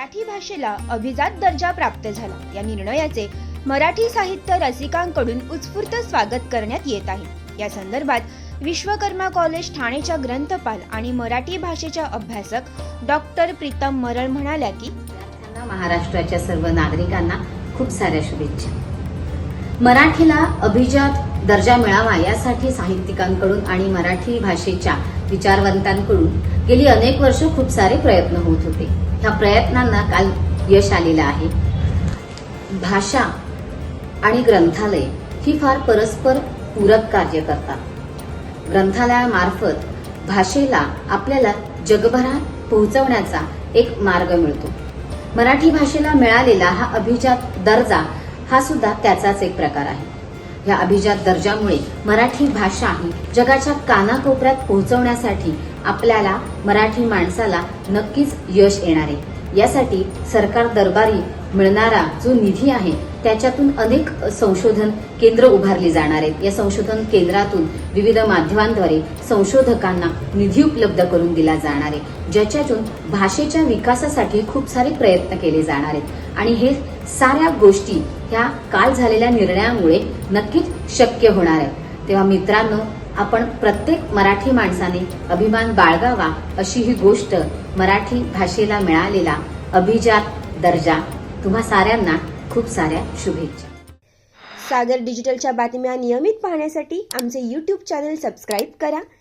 मराठी भाषेला अभिजात दर्जा प्राप्त झाला। या निर्णयाचे मराठी साहित्य रसिकांकडून उत्स्फूर्त स्वागत करण्यात येत आहे। या संदर्भात विश्वकर्मा कॉलेज ठाणेच्या ग्रंथपाल आणि मराठी भाषेच्या अभ्यासक डॉक्टर प्रीतम मरळ म्हणाल्या की महाराष्ट्राच्या सर्व नागरिकांना खूप साऱ्या शुभेच्छा। मराठीला अभिजात दर्जा मिळावा यासाठी साहित्यिकांकडून आणि मराठी भाषेच्या विचारवंतांकडून गेली अनेक वर्ष खूप सारे प्रयत्न होत होते। ह्या प्रयत्नांना काल यश आलेलं आहे। भाषा आणि ग्रंथालय ही फार परस्पर पूरक कार्य करतात। ग्रंथालयामार्फत भाषेला आपल्याला जगभरात पोहोचवण्याचा एक मार्ग मिळतो। मराठी भाषेला मिळालेला हा अभिजात दर्जा हा सुद्धा त्याचाच एक प्रकार आहे। या अभिजात दर्जामुळे मराठी भाषा ही जगाच्या कानाकोपऱ्यात पोहोचवण्यासाठी आपल्याला मराठी माणसाला नक्कीच यश येणार आहे। यासाठी सरकार दरबारी मिळणारा जो निधी आहे त्याच्यातून अनेक संशोधन केंद्र उभारली जाणार आहेत। या संशोधन केंद्रातून विविध माध्यमांद्वारे संशोधकांना निधी उपलब्ध करून दिला जाणार आहे, ज्याच्यातून भाषेच्या विकासासाठी खूप सारे प्रयत्न केले जाणार आहेत आणि हे साऱ्या गोष्टी ह्या काल झालेल्या निर्णयामुळे नक्कीच शक्य होणार आहे। तेव्हा मित्रांनो, आपण प्रत्येक मराठी माणसाने अभिमान बाळगावा अशी ही गोष्ट मराठी भाषेला मिळालेला अभिजात दर्जा। तुम्हा साऱ्यांना खूप साऱ्या शुभेच्छा। सागर डिजिटलच्या बातम्या नियमित पाहण्यासाठी आमचे YouTube चॅनल सबस्क्राईब करा